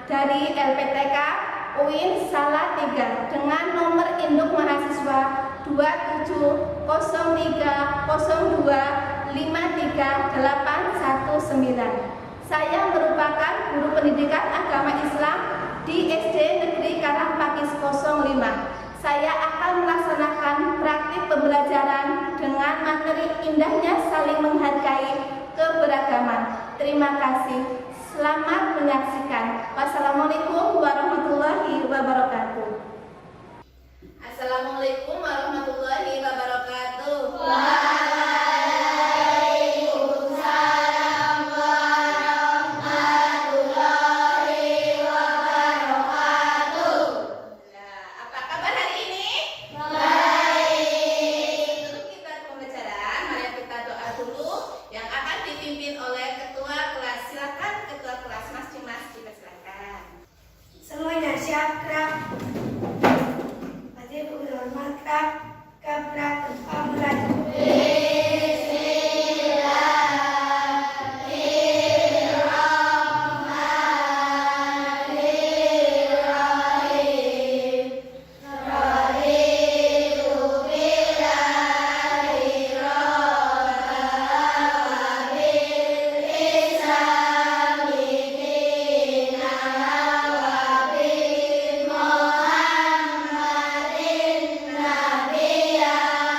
dari LPTK UIN Salatiga dengan nomor induk mahasiswa 270302538819. Saya merupakan guru pendidikan agama Islam di SD Negeri Karangpakis 05. Saya akan melaksanakan praktik pembelajaran dengan materi indahnya saling menghargai keberagaman. Terima kasih. Selamat menyaksikan. Wassalamualaikum warahmatullahi wabarakatuh. Assalamualaikum warahmatullahi wabarakatuh. Semuanya siap gerak. Wajib berhormat gerak. Gerak tanpa mulai. Nabiya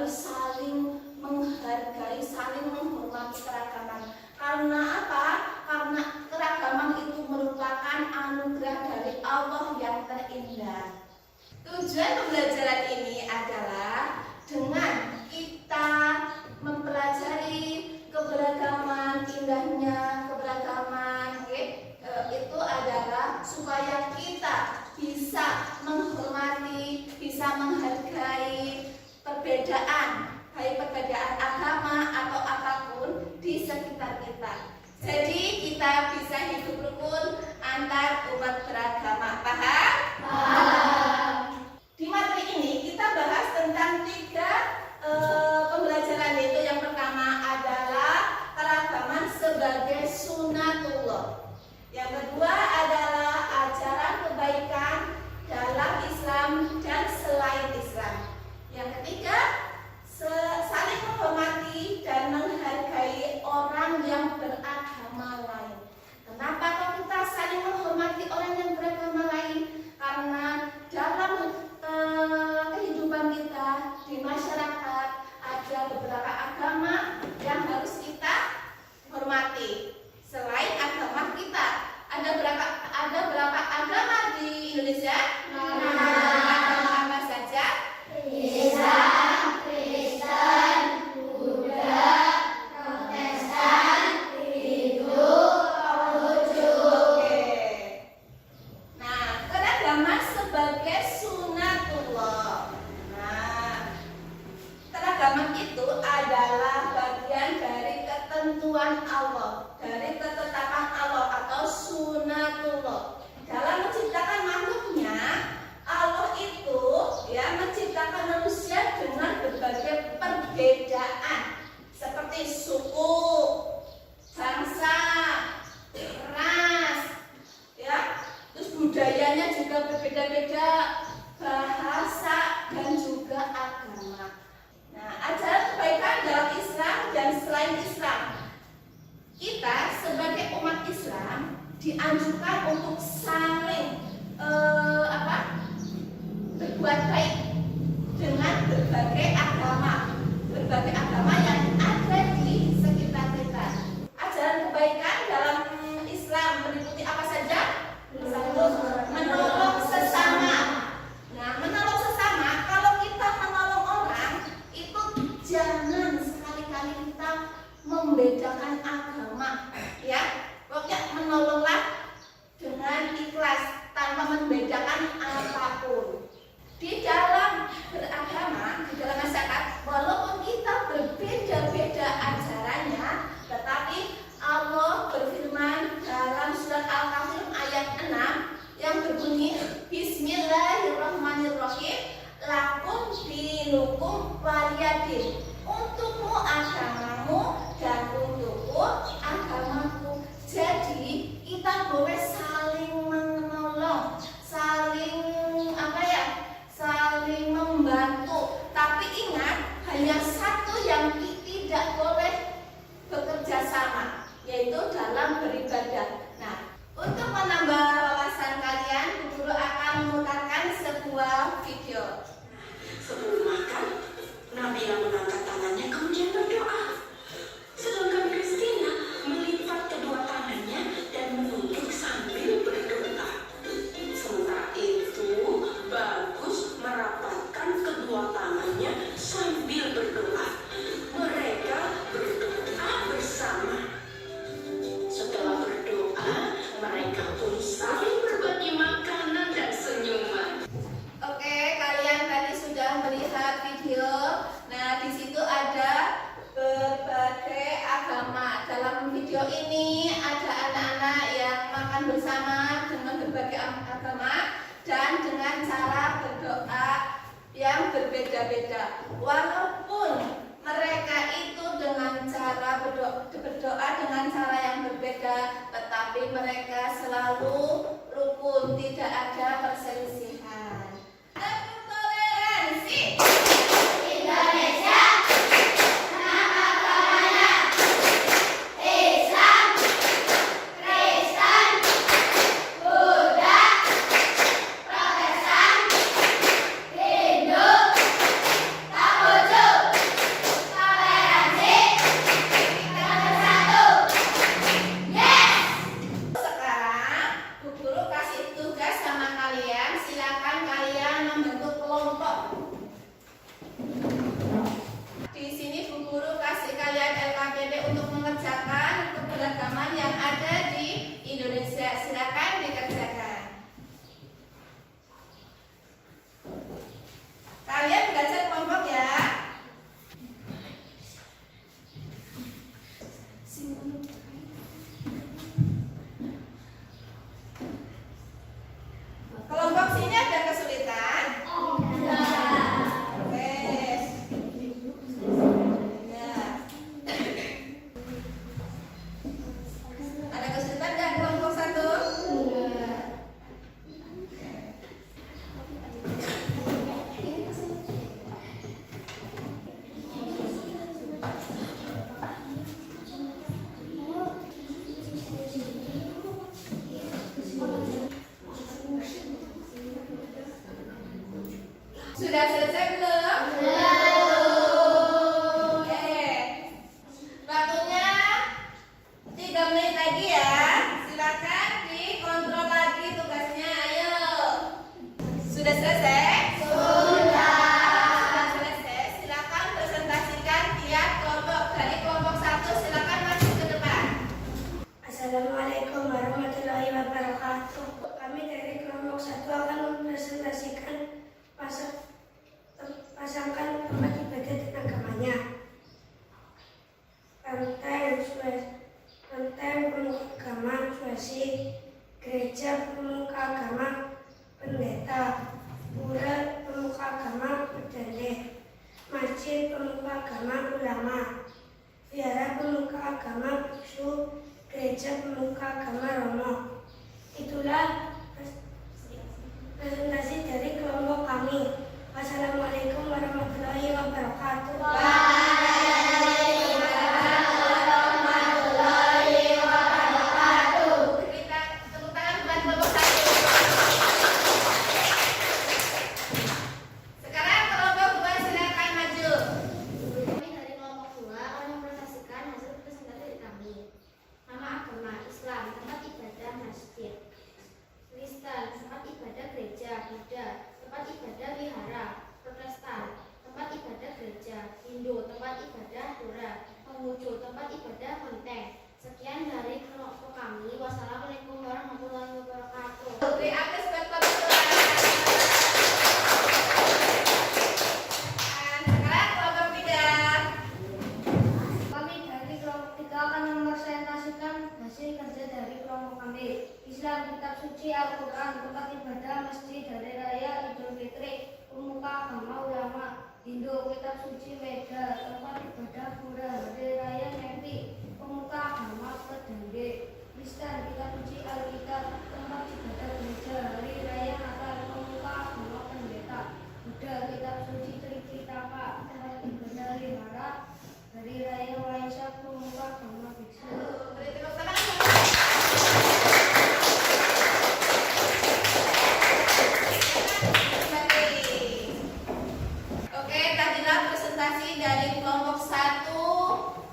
harus saling menghargai, saling menghormati keragaman. Karena apa? Karena keragaman itu merupakan anugerah dari Allah yang terindah. Tujuan pembelajaran ini adalah dengan kita mempelajari keberagaman, indahnya keberagaman, itu adalah supaya kita bisa menghormati, bisa menghargai perbedaan, baik perbedaan agama atau apapun di sekitar kita. Jadi kita bisa hidup rukun antar umat beragama. Paham? Paham. Di materi ini kita bahas tentang 3 pembelajaran, yaitu yang pertama adalah keragaman sebagai sunatullah. Yang kedua adalah ajaran kebaikan dalam Islam dan selain Islam. Yang ketiga, saling menghormati dan menghargai orang yang beragama lain. Kenapa kok kita saling menghormati orang yang beragama lain? Karena dalam kehidupan kita di masyarakat ada beberapa agama yang harus kita hormati. Selain agama kita, ada berapa agama di Indonesia? Agama apa saja? Islam, Kristen, Buddha, Protestan, Hindu, Konghucu. Oke. Nah, keragaman sebagai sunatullah. Nah, keragaman itu adalah bagian dari ketentuan Allah, dari ketetapan Allah atau sunatullah. Dalam menciptakan makhluknya, Allah itu menciptakan manusia dengan berbagai perbedaan, seperti suku, bangsa, ras, terus budayanya juga berbeda-beda, bahasa dan juga agama. Nah, ajaran kebaikan dalam Islam dan selain Islam, kita sebagai umat Islam dianjurkan untuk saling berbuat baik dengan berbagai agama yang ada di sekitar kita. Ajaran kebaikan dalam Islam meliputi apa saja? Satu, menolong sesama. Nah, menolong sesama, kalau kita menolong orang itu jangan sekali-kali kita membedakan agama, pokoknya menolonglah dengan ikhlas tanpa membedakan apapun. Di dalam beragama, di dalam masyarakat, walaupun kita berbeda-beda ajarannya, tetapi Allah berfirman dalam surat Al-Kahfi ayat 6 yang berbunyi Bismillahirrahmanirrahim, lakum dinukum waliyadin, untukmu agamamu dan untukku agamaku. Jadi kita boleh saling menolong, saling membantu. Tapi ingat, hanya satu yang tidak boleh bekerja sama, yaitu dalam beribadah. Nah, untuk menambah wawasan kalian, guru akan memutarkan sebuah video. Sebelum makan, Nabila mengangkat tangannya kemudian berdoa. Sedangkan Christina melipat kedua tangannya dan menunduk sambil berdoa. Sementara itu, Bagus merapatkan kedua tangannya sambil berdoa. Mereka berdoa bersama. Setelah berdoa, mereka pun saling berbagi makanan dan senyuman. Oke, kalian tadi sudah melihat video. Nah, di situ ada berbagai agama. Dalam video ini ada anak-anak yang makan bersama dengan berbagai agama dan dengan cara berdoa yang berbeda-beda. Walaupun mereka itu dengan cara berdoa dengan cara yang berbeda, tetapi mereka selalu rukun, tidak ada perselisihan. Toleransi. Indonesia, enam agamanya. Islam, Kristen, Buddha, Protestan, Hindu, Konghucu. 1 akan mempresentasikan pasangkan tempat ibadah dan agamanya. Kelenteng pemuka agama Sulawesi, gereja pemuka agama pendeta, pura pemuka agama pedane, masjid pemuka agama ulama, vihara pemuka agama biksu, gereja pemuka agama romo. Itulah presentasi dari kelompok kami. Wassalamualaikum warahmatullahi wabarakatuh. Tempat ibadah Kelenteng. Sekian dari kelompok kami. Wassalamualaikum warahmatullahi wabarakatuh. Beri aplaus buat kelompok. Sekarang kelompok 3. Kami dari kelompok 3 akan mempresentasikan hasil kerja dari kelompok kami. Islam, kitab suci Al-Quran, tempat ibadah masjid, hari raya Idul Fitri, pemuka agama ulama. Hindu, kitab suci Weda, tempat ibadah pura, hari raya Nyepi, pemuka agama Pedangge. Kristen, kitab suci Alkitab, tempat ibadah gereja, hari raya Natal, pemuka agama pendeta. Buddha, kitab suci Tripitaka, tempat ibadah Wihara, hari raya Waisak, pemuka agama biksu. Beri tepuk tangan. Oke, tadilah presentasi dari kelompok 1,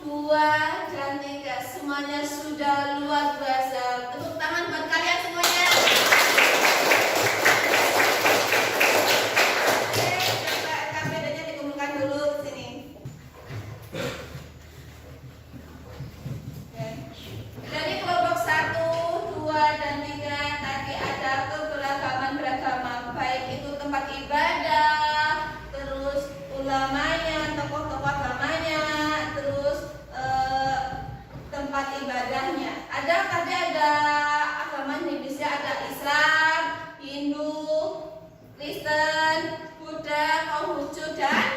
2, dan 3. Semuanya sudah luar biasa. Tepuk tangan buat kalian semuanya. Oke, coba kameranya dikumpulkan dulu ke sini. Oke. Dari kelompok 1, 2, dan 3 tadi ada keberagaman beragama, baik itu tempat ibadah, terus ulamanya, tokoh-tokoh agamanya, terus tempat ibadahnya. Tadi ada agama Indonesia, ada Islam, Hindu, Kristen, Buddha, Konghucu, dan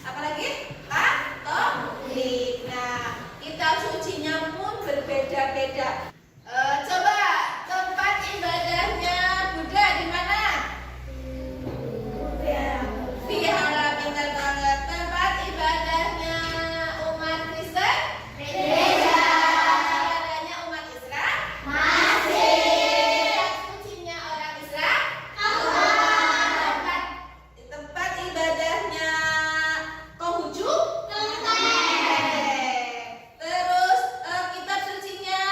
apa lagi? Katolik. Nah, kitab sucinya pun berbeda-beda. Coba tempat ibadahnya Buddha di mana? Vihara, pintar banget. Tempat ibadahnya umat Kristen? Gereja. Ibadahnya umat Islam? Masjid. Sucinya orang Islam? Allah. Tempat ibadahnya Konghucu? Terus kitab sucinya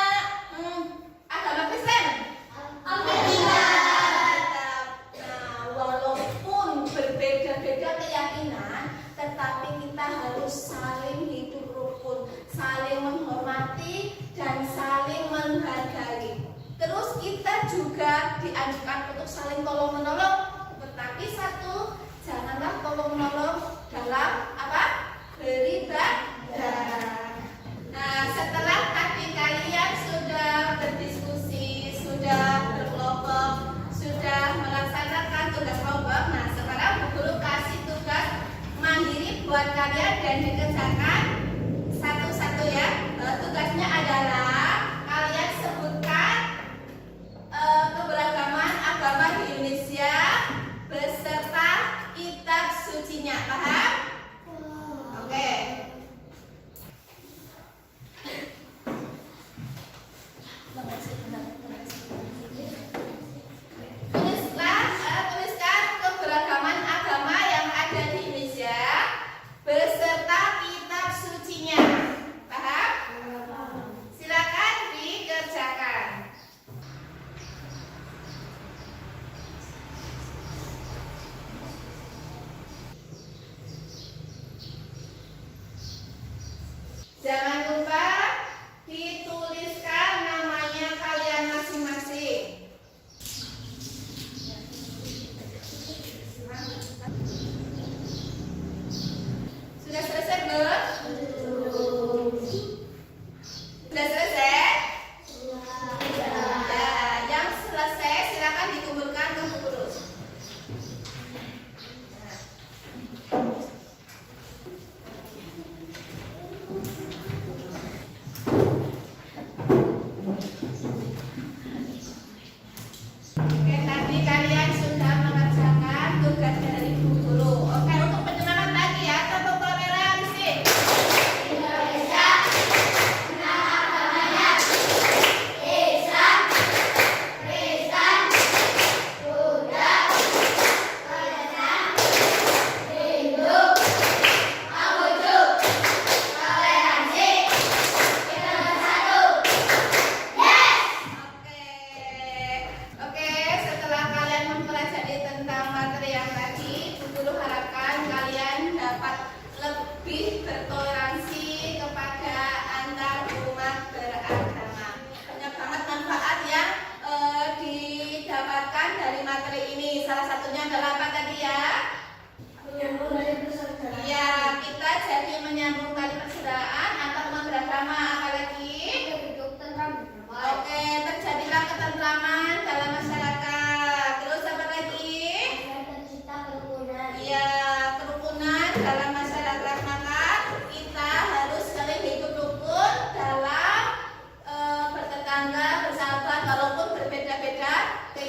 agama Kristen? Nah, walaupun berbeda-beda keyakinan, tetapi kita harus saling hidup rukun, saling menghormati, dan saling menghargai. Terus kita juga dianjurkan untuk saling tolong-menolong. Tetapi satu, janganlah tolong-menolong dalam apa? Beribadah. Nah, setelah tadi kalian sudah berdiskusi, sudah berkelompok, sudah melaksanakan tugas kelompok. Nah, sekarang Bu Guru kasih tugas mandiri buat kalian dan dikerjakan satu-satu ya. Tugasnya adalah kalian sebutkan keberagaman agama di Indonesia beserta kitab sucinya. Paham?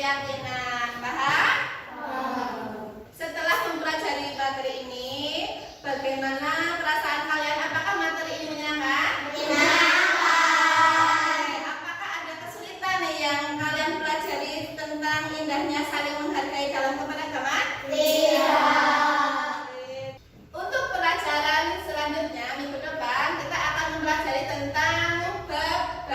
keyakinan. Paham? Setelah mempelajari materi ini, bagaimana perasaan kalian? Apakah materi ini menyenangkan? Apakah ada kesulitan nih yang kalian pelajari tentang indahnya saling menghargai dalam keberagaman? Untuk pelajaran selanjutnya minggu depan kita akan mempelajari tentang bab